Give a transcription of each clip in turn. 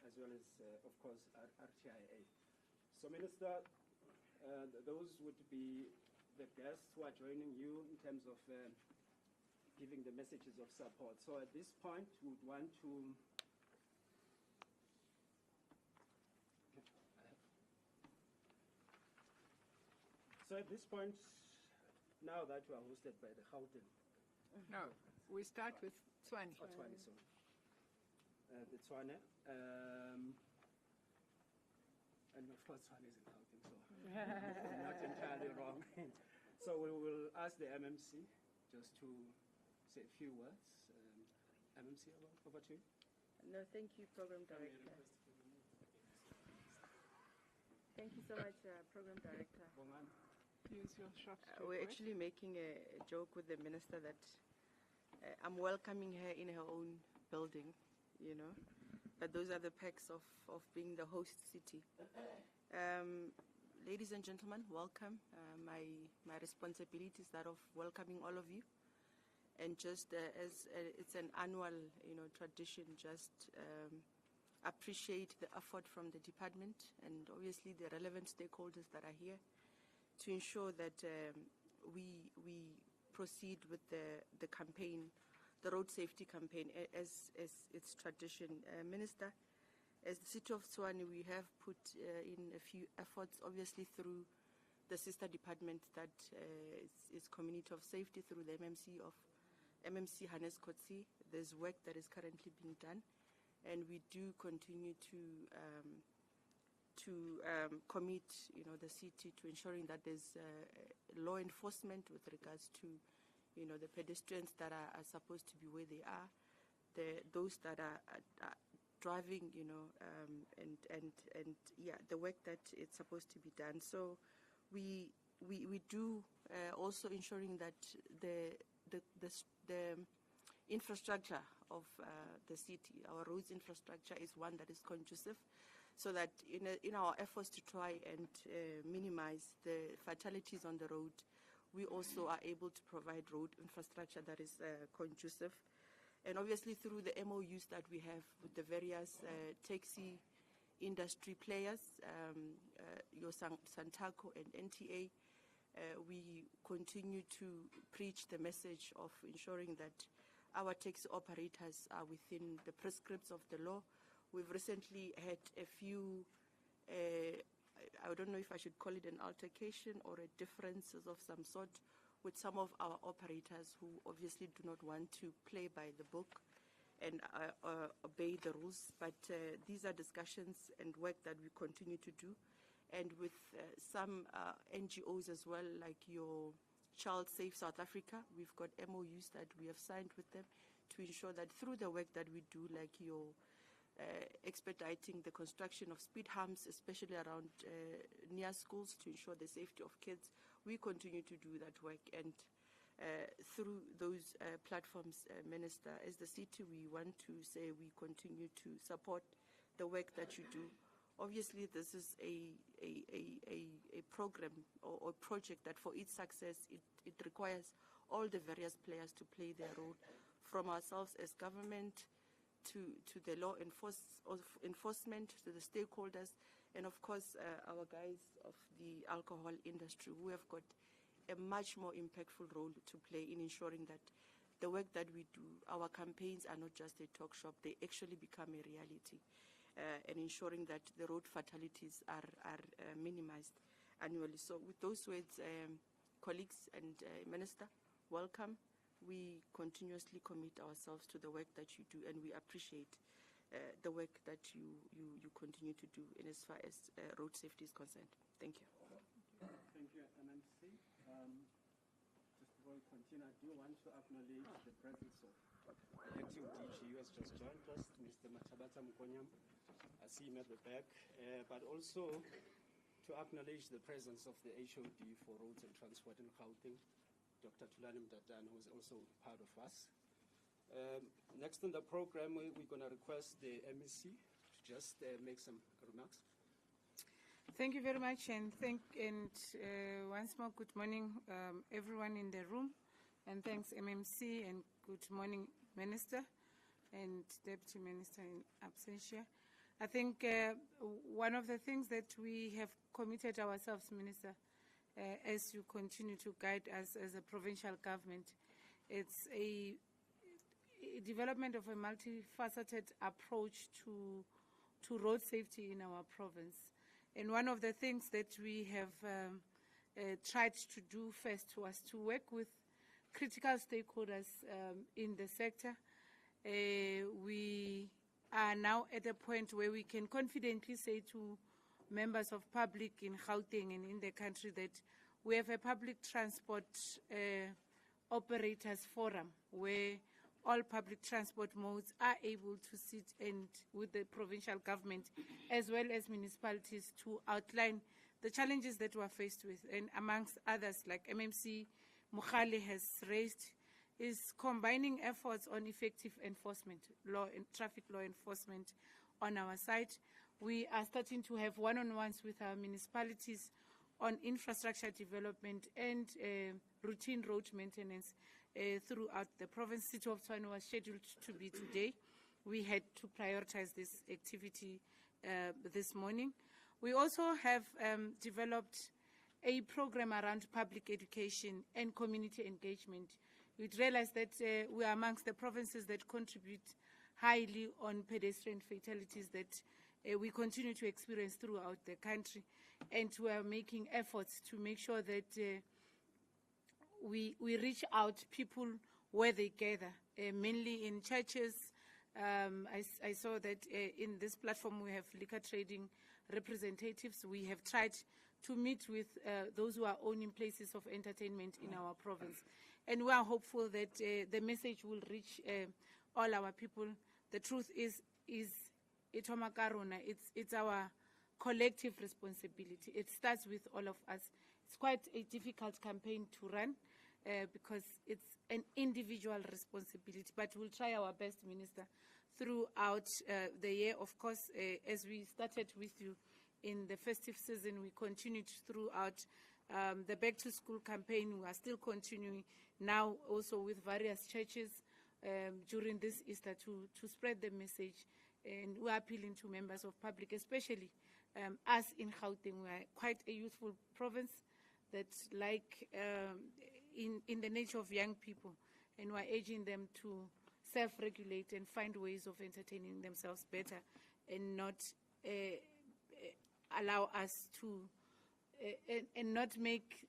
as well as, of course, RTIA. So, Minister, those would be the guests who are joining you in terms of giving the messages of support. So at this point, we would want to now that we are hosted by the Gauteng. No, we start with Tshwane. Oh, Tshwane, sorry. The Tshwane. And of course, Tshwane is in Gauteng, so I'm not entirely wrong. So we will ask the MMC just to say a few words. MMC, over to you. No, thank you, Program Director. Thank you so much, Program Director. Use your short We're actually making a joke with the Minister that I'm welcoming her in her own building, you know. But those are the perks of being the host city. Ladies and gentlemen, welcome. My responsibility is that of welcoming all of you. And just as it's an annual, tradition, just appreciate the effort from the department and obviously the relevant stakeholders that are here to ensure that we proceed with the campaign, the road safety campaign, as its tradition. Minister, as the City of Tshwane, we have put in a few efforts, obviously through the sister department that is Community of Safety, through the MMC Hannes Kotsi. There's work that is currently being done, and we do continue to commit, the city to ensuring that there's law enforcement with regards to, the pedestrians that are supposed to be where they are, those that are driving, the work that it's supposed to be done. So we do also ensuring that the infrastructure of the city, our roads infrastructure, is one that is conducive, so that in our efforts to try and minimize the fatalities on the road, we also are able to provide road infrastructure that is conducive. And obviously through the MOUs that we have with the various taxi industry players, your Santaco and NTA, we continue to preach the message of ensuring that our taxi operators are within the prescripts of the law. We've recently had a few, I don't know if I should call it an altercation or a differences of some sort with some of our operators who obviously do not want to play by the book and obey the rules. But these are discussions and work that we continue to do. And with some NGOs as well, like your Child Safe South Africa, we've got MOUs that we have signed with them to ensure that through the work that we do, like your expediting the construction of speed humps, especially around near schools, to ensure the safety of kids, we continue to do that work. And through those platforms, Minister, as the city, we want to say we continue to support the work that you do. Obviously, this is a program or project that for its success, it requires all the various players to play their role, from ourselves as government to the law enforcement, to the stakeholders, and of course our guys of the alcohol industry, who have got a much more impactful role to play in ensuring that the work that we do, our campaigns are not just a talk shop, they actually become a reality. And ensuring that the road fatalities are minimized annually. So with those words, colleagues and Minister, welcome. We continuously commit ourselves to the work that you do, and we appreciate the work that you continue to do in as far as road safety is concerned. Thank you. Thank you, MMC. Just before we continue, I do want to acknowledge the presence of the acting DG who has just joined us, Mr. Matabata Mkonyam. I see him at the back, but also to acknowledge the presence of the HOD for Roads and Transport in Gauteng, Dr. Tulani Mdadane, who is also part of us. Next on the program, we're going to request the MEC to just make some remarks. Thank you very much, and once more, good morning, everyone in the room, and thanks MMC, and good morning, Minister and Deputy Minister in absentia. I think one of the things that we have committed ourselves, Minister, as you continue to guide us as a provincial government, it's a development of a multifaceted approach to road safety in our province. And one of the things that we have tried to do first was to work with critical stakeholders in the sector. We are now at a point where we can confidently say to members of public in Gauteng and in the country that we have a public transport operators forum where all public transport modes are able to sit and with the provincial government as well as municipalities to outline the challenges that we're faced with, and amongst others, like MMC Mukhali has raised, is combining efforts on effective enforcement, law and traffic law enforcement on our side. We are starting to have one-on-ones with our municipalities on infrastructure development and routine road maintenance throughout the province. City of Tshwane was scheduled to be today. We had to prioritize this activity this morning. We also have developed a program around public education and community engagement. We realized that we are amongst the provinces that contribute highly on pedestrian fatalities that we continue to experience throughout the country, and we are making efforts to make sure that we reach out people where they gather, mainly in churches. I saw that in this platform we have liquor trading representatives. We have tried to meet with those who are owning places of entertainment in our province. And we are hopeful that the message will reach all our people. The truth is it's our collective responsibility. It starts with all of us. It's quite a difficult campaign to run because it's an individual responsibility, but we'll try our best, Minister, throughout the year. Of course, as we started with you in the festive season, we continued throughout the Back to School campaign. We are still continuing now also with various churches during this Easter to spread the message. And we are appealing to members of public, especially us in Gauteng. We are quite a youthful province that in the nature of young people, and we are urging them to self-regulate and find ways of entertaining themselves better and not allow us to and not make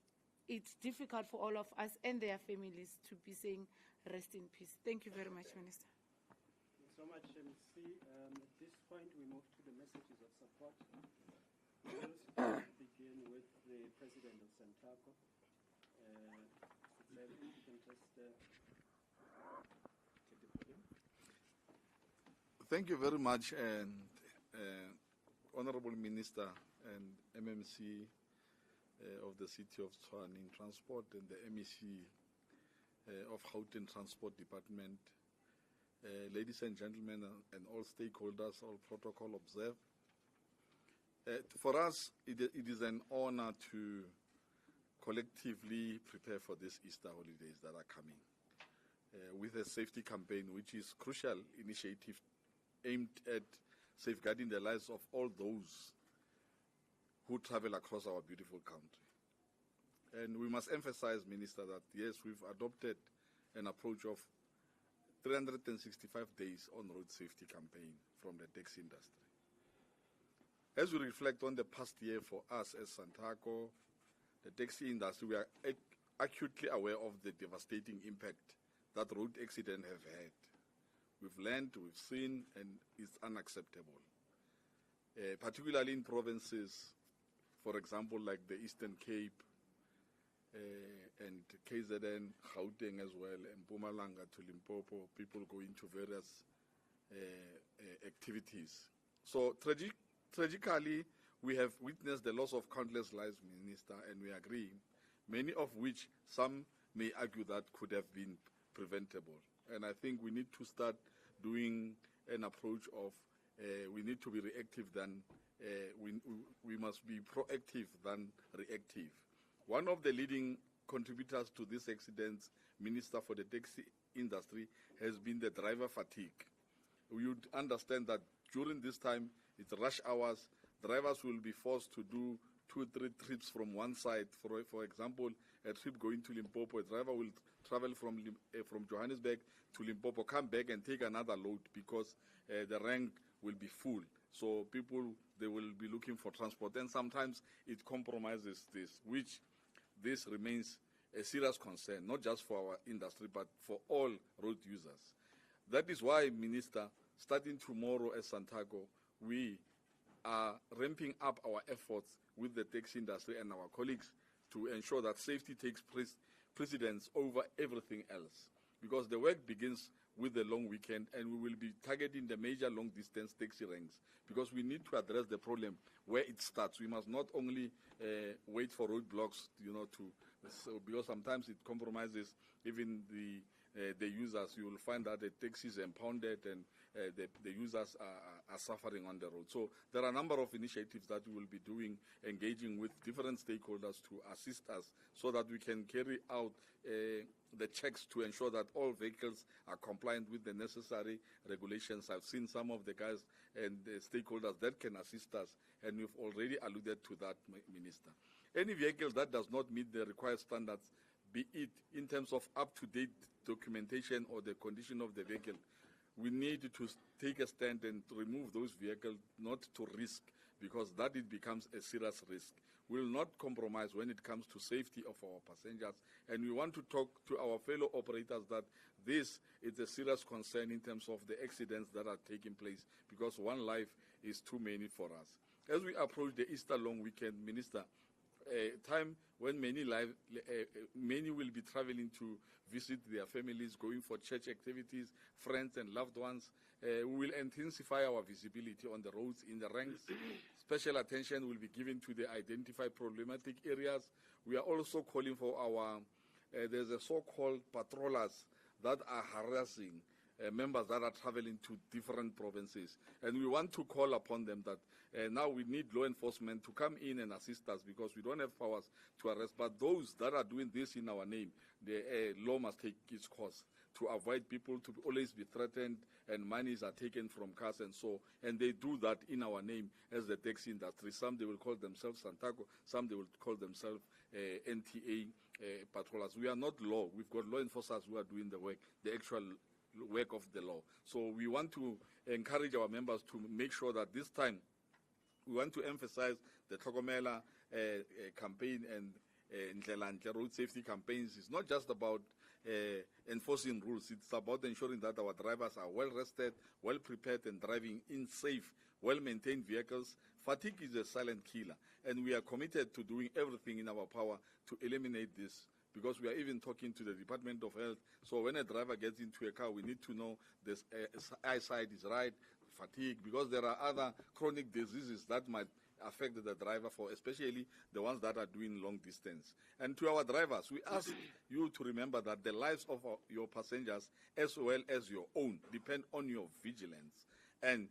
it difficult for all of us and their families to be saying rest in peace. Thank you very much, Minister. Thank you so much, MC. At this point, we move to the messages of support. We'll begin with the President of Santaco. You can just take the podium. Thank you very much, and Honorable Minister and MMC of the City of Tshwane in Transport and the MEC of Gauteng Transport Department, ladies and gentlemen, and all stakeholders, all protocol observed. For us, it is an honor to collectively prepare for these Easter holidays that are coming with a safety campaign, which is a crucial initiative aimed at safeguarding the lives of all those who travel across our beautiful country. And we must emphasize, Minister, that yes, we've adopted an approach of 365 days on road safety campaign from the taxi industry. As we reflect on the past year for us as Santaco, the taxi industry, we are acutely aware of the devastating impact that road accidents have had. We've learned, we've seen, and it's unacceptable. Particularly in provinces, for example, like the Eastern Cape and KZN, Gauteng as well, and Mpumalanga to Limpopo, people going to various activities. So tragically, we have witnessed the loss of countless lives, Minister, and we agree, many of which some may argue that could have been preventable. And I think we need to start doing an approach of we need to be reactive than we must be proactive than reactive. One of the leading contributors to these accidents, Minister, for the taxi industry, has been the driver fatigue. We would understand that during this time, it's rush hours. Drivers will be forced to do 2-3 trips from one side. For example, a trip going to Limpopo, a driver will travel from Johannesburg to Limpopo, come back and take another load because the rank will be full. So people, they will be looking for transport. And sometimes it compromises this remains a serious concern, not just for our industry, but for all road users. That is why, Minister, starting tomorrow at Santaco, we are ramping up our efforts with the taxi industry and our colleagues to ensure that safety takes precedence over everything else. Because the work begins with the long weekend, and we will be targeting the major long-distance taxi ranks, because we need to address the problem where it starts. We must not only wait for roadblocks, because sometimes it compromises even the users. You will find that the taxi is impounded and the users are suffering on the road. So there are a number of initiatives that we will be doing, engaging with different stakeholders to assist us so that we can carry out the checks to ensure that all vehicles are compliant with the necessary regulations. I've seen some of the guys and the stakeholders that can assist us, and we've already alluded to that, Minister. Any vehicle that does not meet the required standards, be it in terms of up-to-date documentation or the condition of the vehicle, we need to take a stand and to remove those vehicles, not to risk, because that it becomes a serious risk. We will not compromise when it comes to safety of our passengers, and we want to talk to our fellow operators that this is a serious concern in terms of the accidents that are taking place, because one life is too many for us. As we approach the Easter long weekend, Minister, a time when many will be traveling to visit their families, going for church activities, friends and loved ones. We will intensify our visibility on the roads in the ranks. Special attention will be given to the identified problematic areas. We are also calling for there's a so-called patrollers that are harassing members that are traveling to different provinces. And we want to call upon them that now we need law enforcement to come in and assist us, because we don't have powers to arrest. But those that are doing this in our name, the law must take its course to avoid people to always be threatened and monies are taken from cars and so. And they do that in our name as the taxi industry. Some they will call themselves Santaco, some they will call themselves NTA patrollers. We are not law. We've got law enforcers who are doing the work, the actual work of the law. So we want to encourage our members to make sure that this time we want to emphasize the Tlhokomela campaign and Ndlela Ntle road safety campaigns. It's not just about enforcing rules. It's about ensuring that our drivers are well rested, well prepared, and driving in safe, well-maintained vehicles. Fatigue is a silent killer, and we are committed to doing everything in our power to eliminate this, because we are even talking to the Department of Health. So when a driver gets into a car, we need to know this eyesight is right, fatigue, because there are other chronic diseases that might affect the driver, for especially the ones that are doing long distance. And to our drivers, we ask you to remember that the lives of your passengers, as well as your own, depend on your vigilance and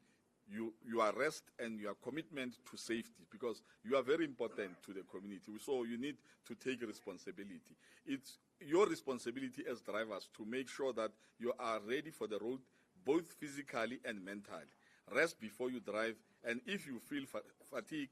your rest and your commitment to safety, because you are very important to the community. So you need to take responsibility. It's your responsibility as drivers to make sure that you are ready for the road, both physically and mentally. Rest before you drive, and if you feel fatigue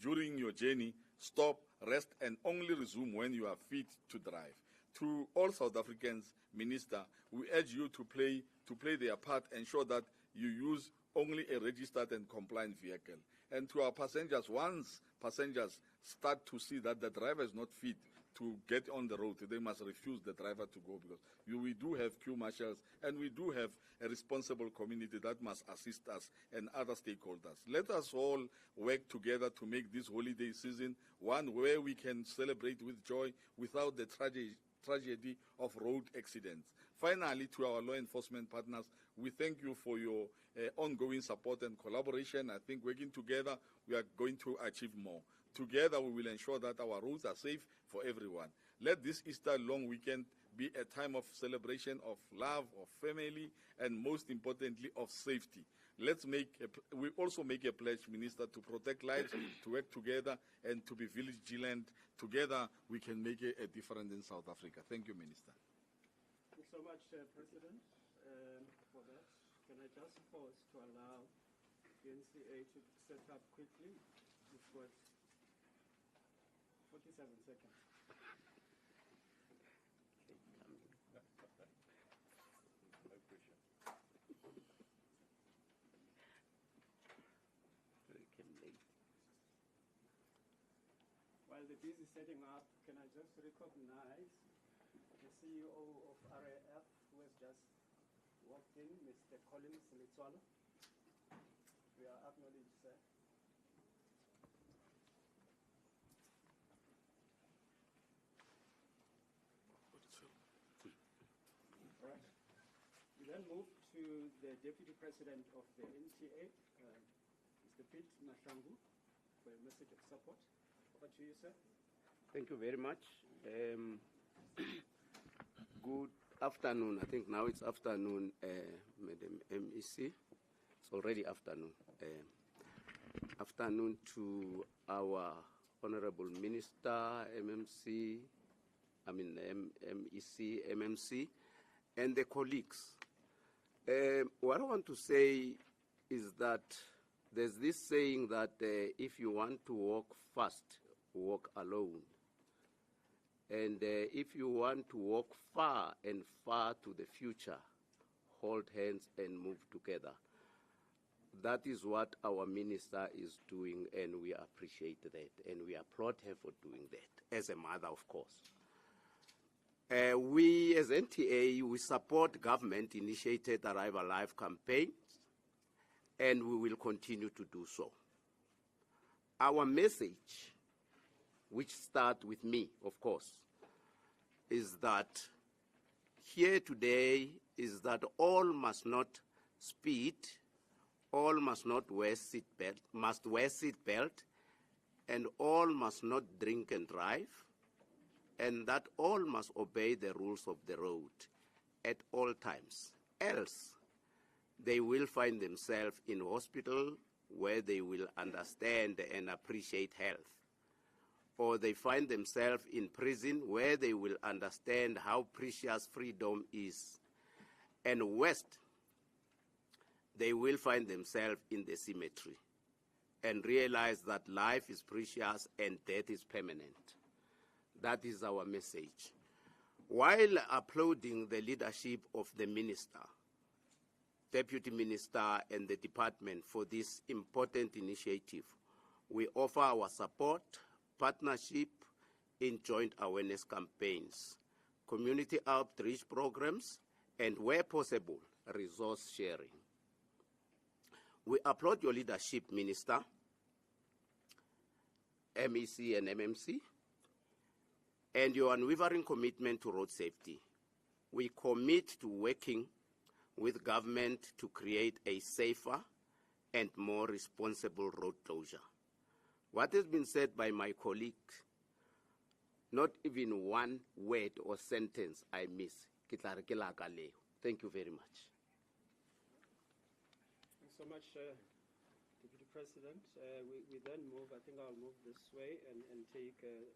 during your journey, stop, rest, and only resume when you are fit to drive. To all South Africans, Minister, we urge you to play their part, ensure that you use only a registered and compliant vehicle. And to our passengers, once passengers start to see that the driver is not fit to get on the road, they must refuse the driver to go, because we do have queue marshals and we do have a responsible community that must assist us and other stakeholders. Let us all work together to make this holiday season one where we can celebrate with joy without the tragedy of road accidents. Finally, to our law enforcement partners, we thank you for your ongoing support and collaboration. I think working together, we are going to achieve more. Together, we will ensure that our roads are safe for everyone. Let this Easter long weekend be a time of celebration, of love, of family, and most importantly, of safety. We also make a pledge, Minister, to protect lives, to work together, and to be vigilant. Together, we can make a difference in South Africa. Thank you, Minister. Thanks so much, President, for that. Can I just pause to allow the NCA to set up quickly. We've got 47 seconds. While they're busy setting up, can I just recognize the CEO of RAF who has just walked in, Mr. Collins Litswalo. We are acknowledged, sir. All right. We then move to the Deputy President of the NTA, Mr. Pete Mashangu, for a message of support. Over to you, sir. Thank you very much. Good afternoon. I think now it's afternoon, Madam MEC. It's already afternoon. Afternoon to our Honorable Minister, MEC, MMC, and the colleagues. What I want to say is that there's this saying that if you want to walk fast, walk alone. And if you want to walk far and far to the future, hold hands and move together. That is what our minister is doing, and we appreciate that, and we applaud her for doing that, as a mother, of course. We, as NTA, we support government-initiated Arrive Alive campaigns, and we will continue to do so. Our message, which starts with me, of course, is that here today is that all must not speed, all must not wear seatbelt, must wear seatbelt, and all must not drink and drive, and that all must obey the rules of the road at all times. Else, they will find themselves in hospital where they will understand and appreciate health. Or they find themselves in prison where they will understand how precious freedom is. And worst, they will find themselves in the cemetery and realize that life is precious and death is permanent. That is our message. While applauding the leadership of the minister, Deputy Minister, and the department for this important initiative, we offer our support, partnership in joint awareness campaigns, community outreach programs, and where possible, resource sharing. We applaud your leadership, Minister, MEC and MMC, and your unwavering commitment to road safety. We commit to working with government to create a safer and more responsible road closure. What has been said by my colleague, not even one word or sentence I miss. Thank you very much. Thanks so much, Deputy President. We then move, I think I'll move this way and take the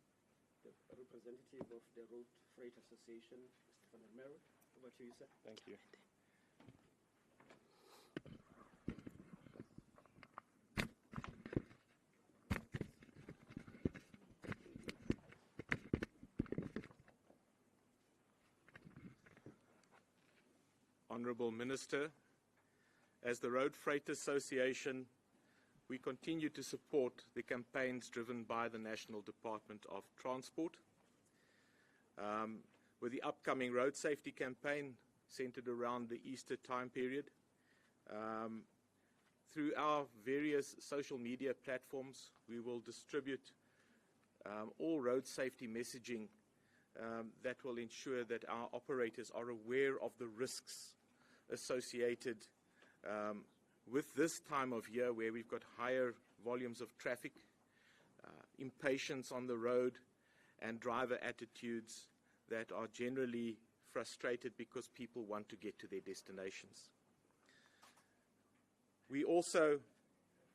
representative of the Road Freight Association, Mr. Van der Merwe. Over to you, sir. Thank you. Honourable Minister, as the Road Freight Association, we continue to support the campaigns driven by the National Department of Transport. With the upcoming road safety campaign centered around the Easter time period, through our various social media platforms, we will distribute all road safety messaging that will ensure that our operators are aware of the risks associated with this time of year where we've got higher volumes of traffic, impatience on the road, and driver attitudes that are generally frustrated because people want to get to their destinations. We also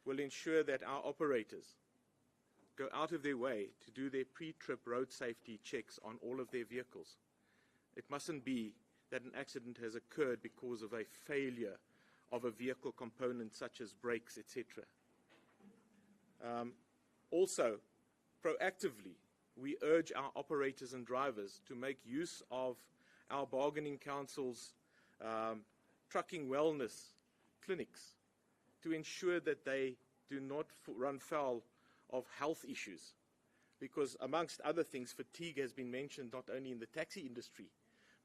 will ensure that our operators go out of their way to do their pre-trip road safety checks on all of their vehicles. It mustn't be that an accident has occurred because of a failure of a vehicle component such as brakes, etc. Also, proactively, we urge our operators and drivers to make use of our bargaining council's trucking wellness clinics to ensure that they do not run foul of health issues. Because amongst other things, fatigue has been mentioned not only in the taxi industry,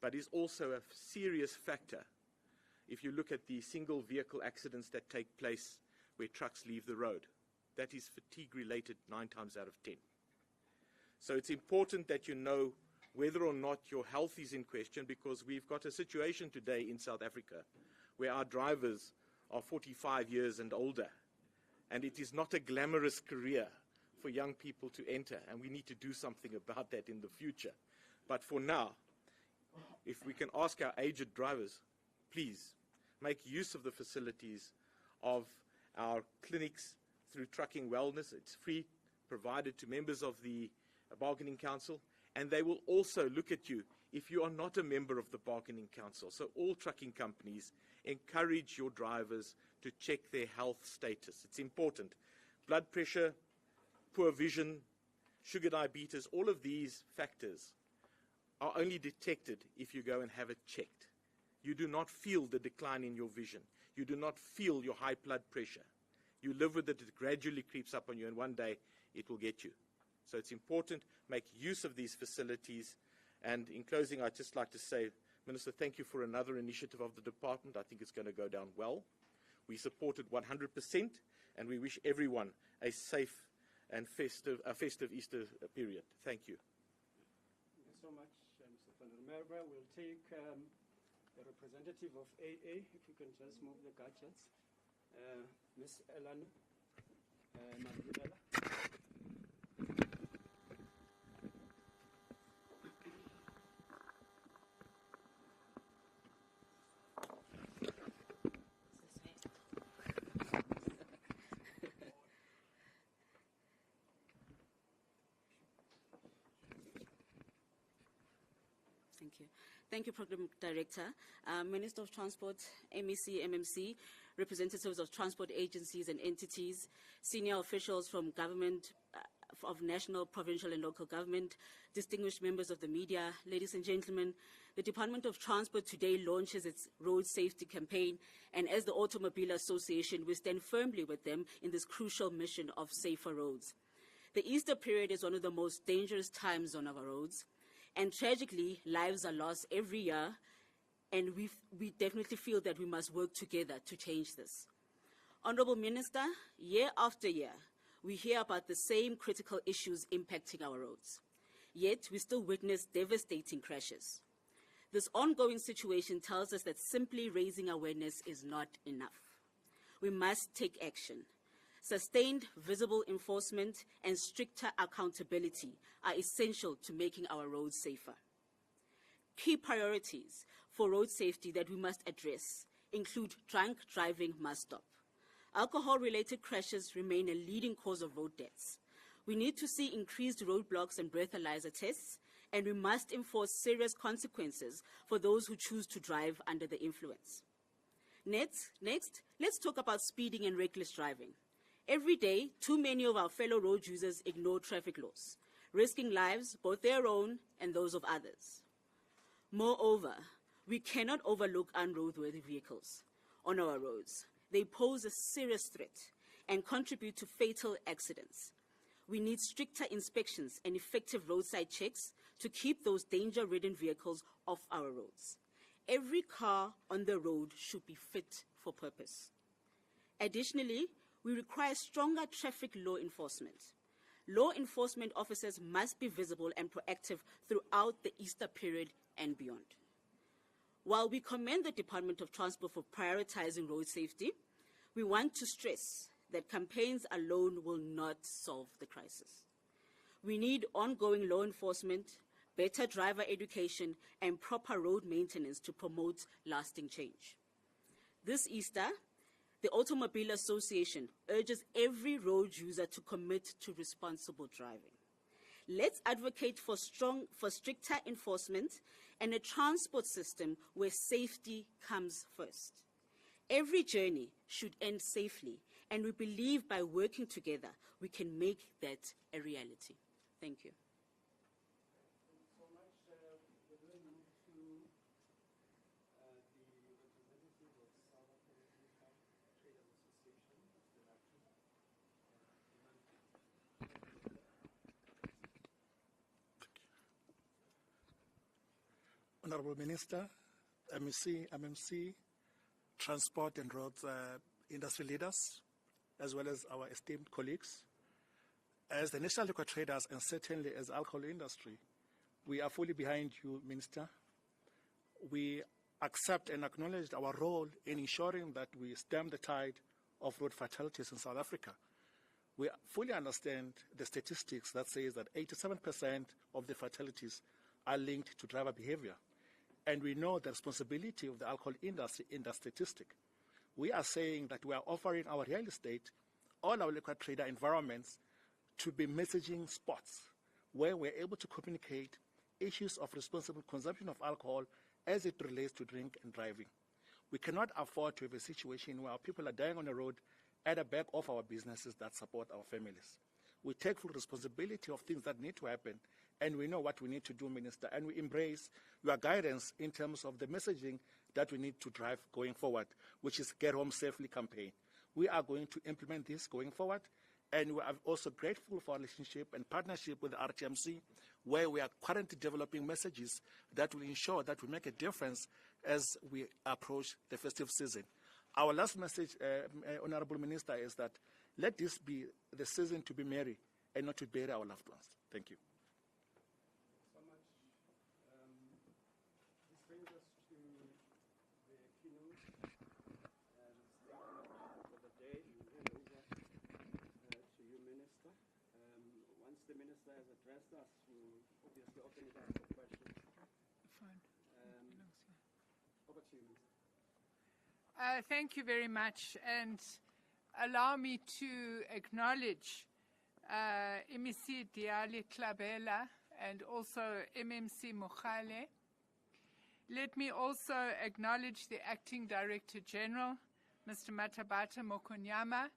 but is also a serious factor if you look at the single vehicle accidents that take place where trucks leave the road. That is fatigue related 9 times out of 10. So it's important that you know whether or not your health is in question, because we've got a situation today in South Africa where our drivers are 45 years and older, and it is not a glamorous career for young people to enter, and we need to do something about that in the future. But for now, if we can ask our aged drivers, please make use of the facilities of our clinics through Trucking Wellness. It's free, provided to members of the Bargaining Council, and they will also look at you if you are not a member of the Bargaining Council. So all trucking companies encourage your drivers to check their health status. It's important. Blood pressure, poor vision, sugar diabetes, all of these factors are only detected if you go and have it checked. You do not feel the decline in your vision. You do not feel your high blood pressure. You live with it, it gradually creeps up on you, and one day it will get you. So it's important, make use of these facilities. And in closing, I'd just like to say, Minister, thank you for another initiative of the department. I think it's going to go down well. We support it 100%, and we wish everyone a safe and festive Easter period. Thank you. Thank you so much, Mr. Van der Merwe. We'll take the representative of AA, if you can just move the gadgets. Ms. Ellen Madulela. Thank you. Thank you, Program Director. Minister of Transport, MEC, MMC, representatives of transport agencies and entities, senior officials from government, of national, provincial and local government, distinguished members of the media, ladies and gentlemen, the Department of Transport today launches its road safety campaign, and as the Automobile Association, we stand firmly with them in this crucial mission of safer roads. The Easter period is one of the most dangerous times on our roads, and tragically, lives are lost every year, and we definitely feel that we must work together to change this. Honorable Minister, year after year, we hear about the same critical issues impacting our roads. Yet, we still witness devastating crashes. This ongoing situation tells us that simply raising awareness is not enough. We must take action. Sustained, visible enforcement and stricter accountability are essential to making our roads safer. Key priorities for road safety that we must address include drunk driving must stop. Alcohol-related crashes remain a leading cause of road deaths. We need to see increased roadblocks and breathalyzer tests, and we must enforce serious consequences for those who choose to drive under the influence. Next, let's talk about speeding and reckless driving. Every day, too many of our fellow road users ignore traffic laws, risking lives, both their own and those of others. Moreover, we cannot overlook unroadworthy vehicles on our roads. They pose a serious threat and contribute to fatal accidents. We need stricter inspections and effective roadside checks to keep those danger-ridden vehicles off our roads. Every car on the road should be fit for purpose. Additionally, we require stronger traffic law enforcement. Law enforcement officers must be visible and proactive throughout the Easter period and beyond. While we commend the Department of Transport for prioritizing road safety, we want to stress that campaigns alone will not solve the crisis. We need ongoing law enforcement, better driver education, and proper road maintenance to promote lasting change. This Easter, the Automobile Association urges every road user to commit to responsible driving. Let's advocate for stricter enforcement and a transport system where safety comes first. Every journey should end safely, and we believe by working together, we can make that a reality. Thank you. So much. We're going to move to the representative of South African Traders Association, Mr. Raki. Honorable Minister, MEC, MMC, transport and roads industry leaders, as well as our esteemed colleagues. As the National Liquor Traders and certainly as alcohol industry, we are fully behind you, Minister. We accept and acknowledge our role in ensuring that we stem the tide of road fatalities in South Africa. We fully understand the statistics that says that 87% of the fatalities are linked to driver behavior. And we know the responsibility of the alcohol industry in that statistic. We are saying that we are offering our real estate, all our liquor trader environments, to be messaging spots where we're able to communicate issues of responsible consumption of alcohol as it relates to drink and driving. We cannot afford to have a situation where people are dying on the road at the back of our businesses that support our families. We take full responsibility of things that need to happen, and we know what we need to do, Minister, and we embrace your guidance in terms of the messaging that we need to drive going forward, which is Get Home Safely campaign. We are going to implement this going forward, and we are also grateful for our relationship and partnership with the RTMC, where we are currently developing messages that will ensure that we make a difference as we approach the festive season. Our last message, Honorable Minister, is that let this be the season to be merry and not to bury our loved ones. Thank you. So much. This brings us to the keynote statement for the day. We'll hand over to you, Minister. Once the Minister has addressed us, we'll obviously open it up for questions. Fine. Over to you, Minister. Thank you very much, and allow me to acknowledge MEC Diali Klabela and also MMC Mokhale. Let me also acknowledge the Acting Director General, Mr. Matabata Mokonyama,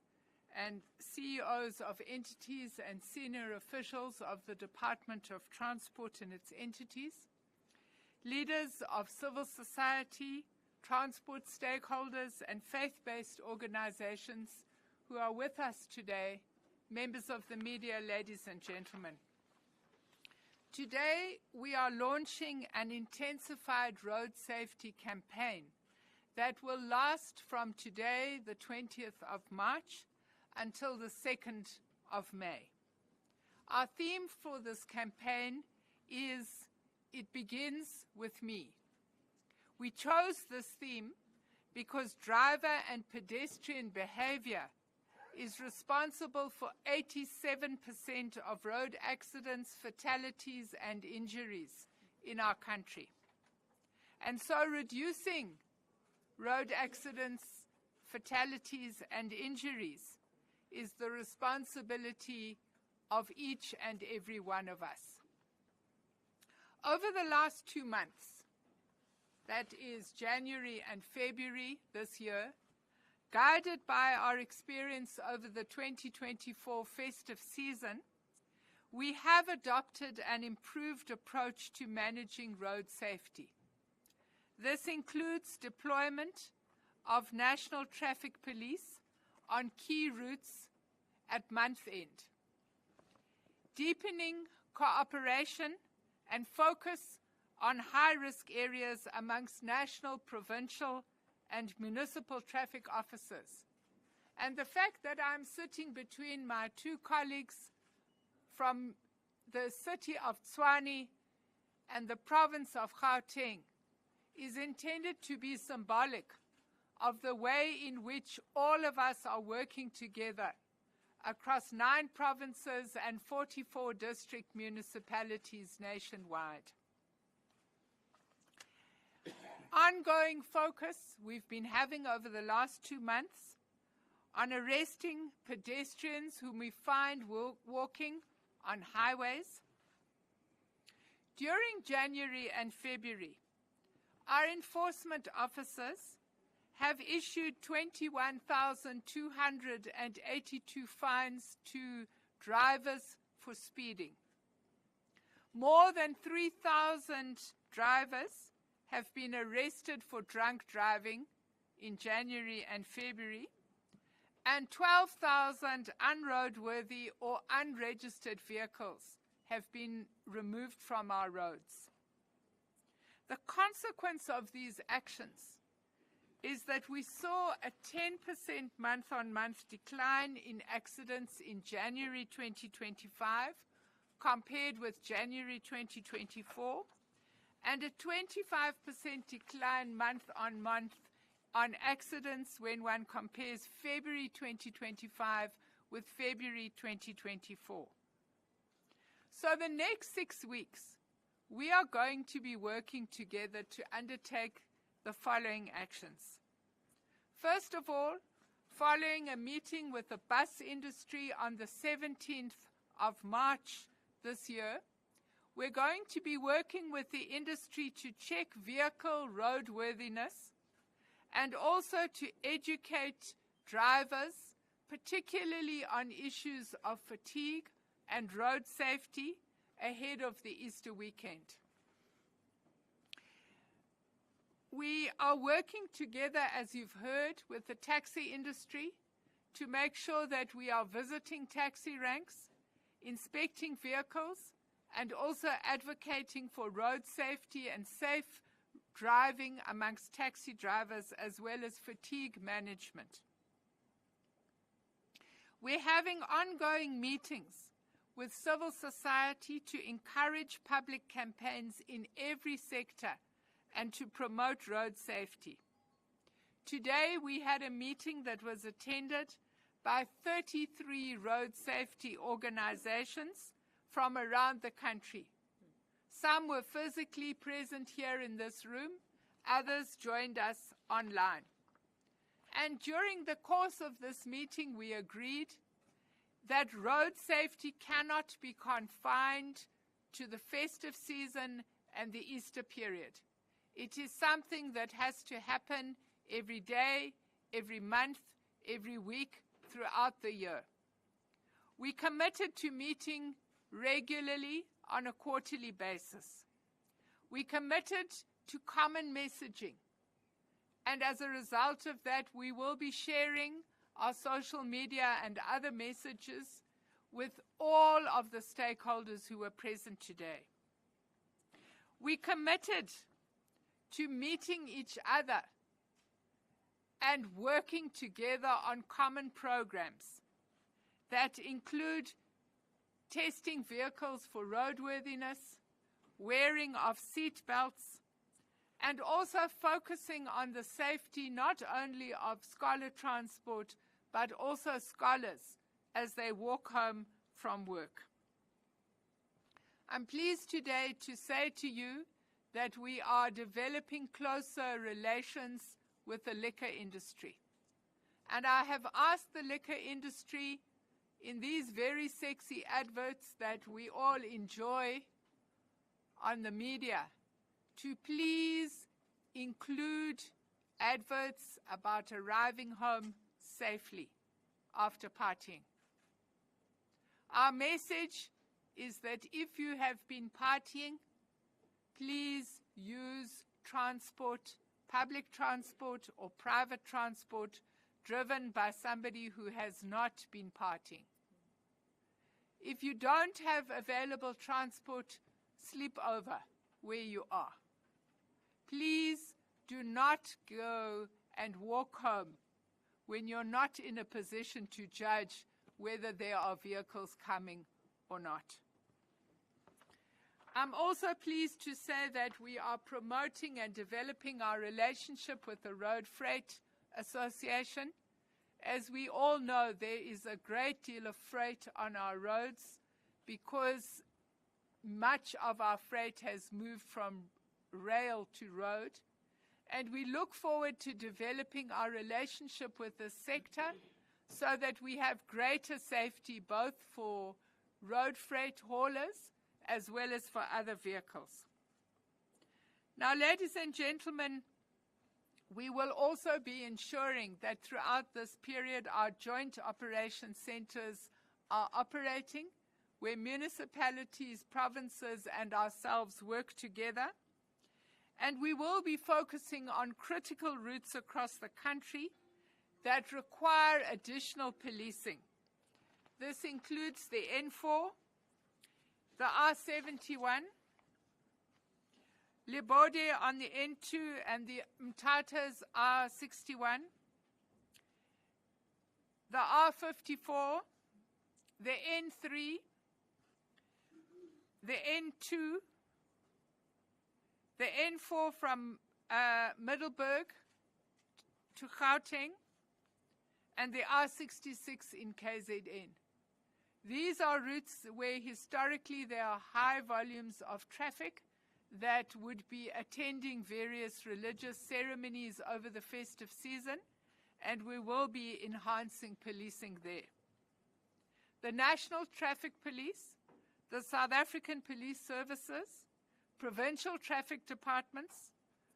and CEOs of entities and senior officials of the Department of Transport and its entities, leaders of civil society, transport stakeholders, and faith-based organizations who are with us today, members of the media, ladies and gentlemen. Today, we are launching an intensified road safety campaign that will last from today, the 20th of March, until the 2nd of May. Our theme for this campaign is It Begins With Me. We chose this theme because driver and pedestrian behavior is responsible for 87% of road accidents, fatalities, and injuries in our country. And so reducing road accidents, fatalities, and injuries is the responsibility of each and every one of us. Over the last 2 months, that is January and February this year, guided by our experience over the 2024 festive season, we have adopted an improved approach to managing road safety. This includes deployment of National Traffic Police on key routes at month end, deepening cooperation and focus on high-risk areas amongst national, provincial, and municipal traffic officers. And the fact that I'm sitting between my two colleagues from the city of Tshwane and the province of Gauteng is intended to be symbolic of the way in which all of us are working together across 9 provinces and 44 district municipalities nationwide. Ongoing focus we've been having over the last 2 months on arresting pedestrians whom we find walking on highways. During January and February, our enforcement officers have issued 21,282 fines to drivers for speeding. More than 3,000 drivers have been arrested for drunk driving in January and February, and 12,000 unroadworthy or unregistered vehicles have been removed from our roads. The consequence of these actions is that we saw a 10% month-on-month decline in accidents in January 2025 compared with January 2024, and a 25% decline month-on-month on accidents when one compares February 2025 with February 2024. So the next 6 weeks, we are going to be working together to undertake the following actions. First of all, following a meeting with the bus industry on the 17th of March this year, we're going to be working with the industry to check vehicle roadworthiness and also to educate drivers, particularly on issues of fatigue and road safety ahead of the Easter weekend. We are working together, as you've heard, with the taxi industry to make sure that we are visiting taxi ranks, inspecting vehicles, and also advocating for road safety and safe driving amongst taxi drivers, as well as fatigue management. We're having ongoing meetings with civil society to encourage public campaigns in every sector and to promote road safety. Today we had a meeting that was attended by 33 road safety organizations from around the country. Some were physically present here in this room, others joined us online. And during the course of this meeting, we agreed that road safety cannot be confined to the festive season and the Easter period. It is something that has to happen every day, every month, every week, throughout the year. We committed to meeting regularly on a quarterly basis. We committed to common messaging. And as a result of that, we will be sharing our social media and other messages with all of the stakeholders who were present today. We committed to meeting each other and working together on common programs that include testing vehicles for roadworthiness, wearing of seat belts, and also focusing on the safety not only of scholar transport, but also scholars as they walk home from work. I'm pleased today to say to you that we are developing closer relations with the liquor industry. And I have asked the liquor industry in these very sexy adverts that we all enjoy on the media to please include adverts about arriving home safely after partying. Our message is that if you have been partying, please use transport, public transport or private transport driven by somebody who has not been partying. If you don't have available transport, sleep over where you are. Please do not go and walk home when you're not in a position to judge whether there are vehicles coming or not. I'm also pleased to say that we are promoting and developing our relationship with the Road Freight Association. As we all know, there is a great deal of freight on our roads because much of our freight has moved from rail to road. And we look forward to developing our relationship with the sector so that we have greater safety both for road freight haulers as well as for other vehicles. Now, ladies and gentlemen, We will also be ensuring that throughout this period, our joint operation centers are operating, where municipalities, provinces, and ourselves work together. And we will be focusing on critical routes across the country that require additional policing. This includes the N4, the R71, Libode on the N2 and the Mtata's R61, the R54, the N3, the N2, the N4 from Middelburg to Gauteng, and the R66 in KZN. These are routes where historically there are high volumes of traffic that would be attending various religious ceremonies over the festive season, and we will be enhancing policing there. The National Traffic Police, the South African Police Services, provincial traffic departments,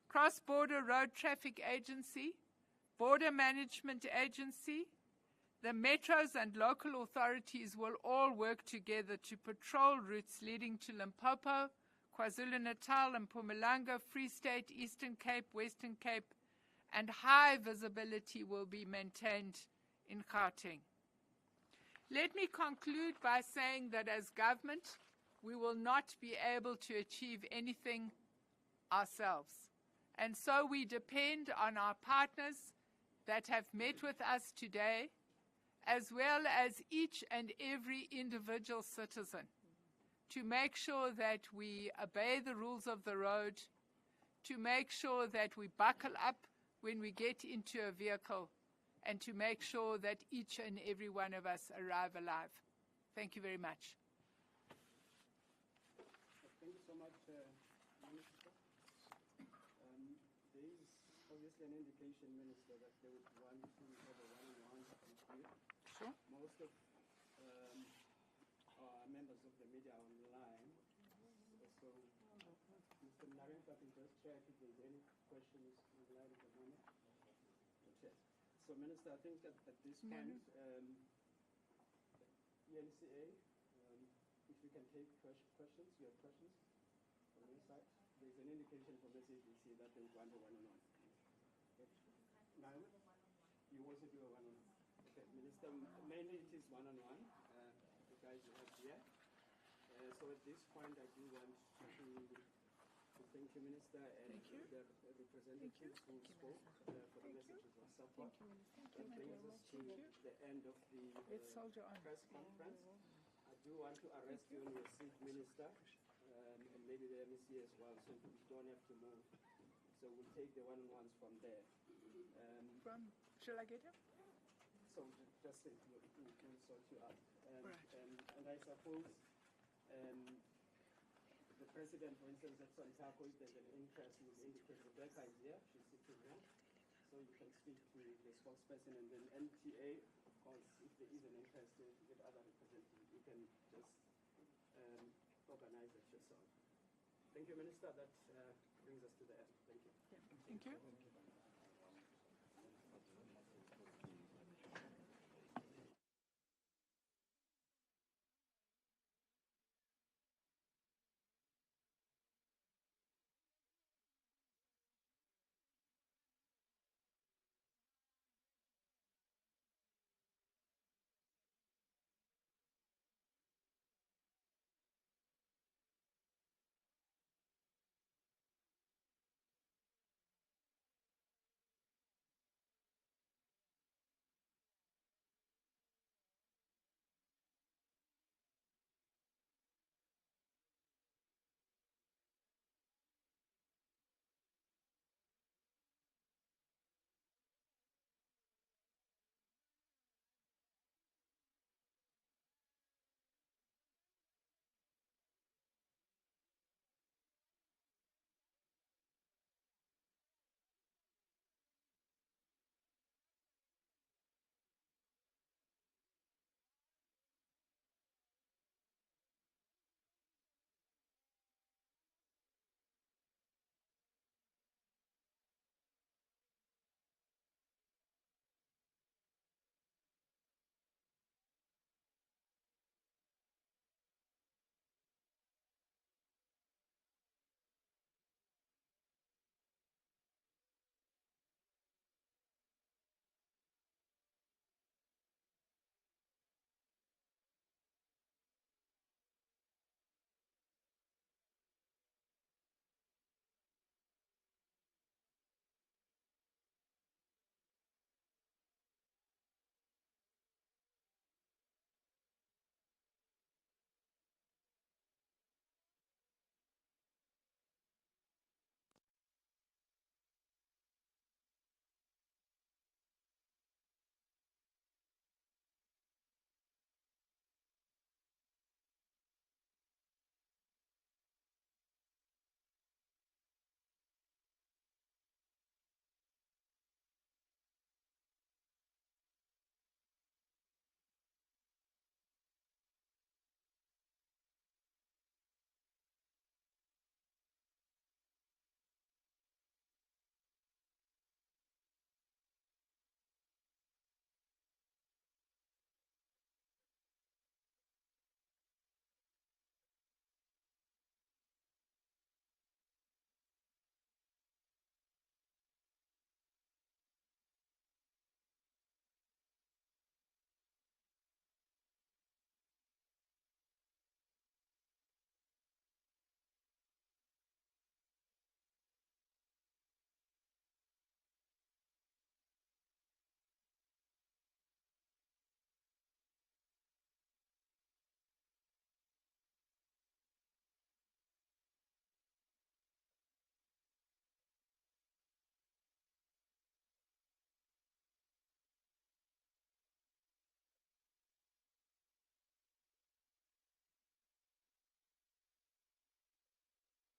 Cross-Border Road Traffic Agency, Border Management Agency, the metros and local authorities will all work together to patrol routes leading to Limpopo, KwaZulu-Natal, and Mpumalanga, Free State, Eastern Cape, Western Cape, and high visibility will be maintained in Gauteng. Let me conclude by saying that as government, we will not be able to achieve anything ourselves. And so we depend on our partners that have met with us today, as well as each and every individual citizen, to make sure that we obey the rules of the road, to make sure that we buckle up when we get into a vehicle, and to make sure that each and every one of us arrive alive. Thank you very much. Thank you so much, Minister. There is obviously an indication, Minister, that they would want to have a one-on-one with you. Sure. Most of our members of the media are online. So, Mr. Narendra, I can just check if there's any questions online at the moment. Okay. So, Minister, I think at this point, ENCA, if you can take questions, you have questions from your side. There's an indication from SABC that they want a one-on-one. Now, you also do a one-on-one. Okay, Minister, mainly it is one-on-one, the guys you have here. So at this point, I do want to thank you, Minister, and the representatives who spoke for the messages of support. That brings us to the end of the press conference. I do want to arrest you on your seat, Minister, and maybe the MEC as well, so you don't have to move. So we'll take the one-on-ones from there. Shall I get him? So just say we'll sort you out. And I suppose the President, for instance, at Santako, if there's an interest, will indicate Rebecca is here, she's sitting here. So you can speak to the spokesperson, and then NTA, of course, if there is an interest with other representatives, you can just organize it yourself. Thank you, Minister. That brings us to the end. Thank you. Thank you.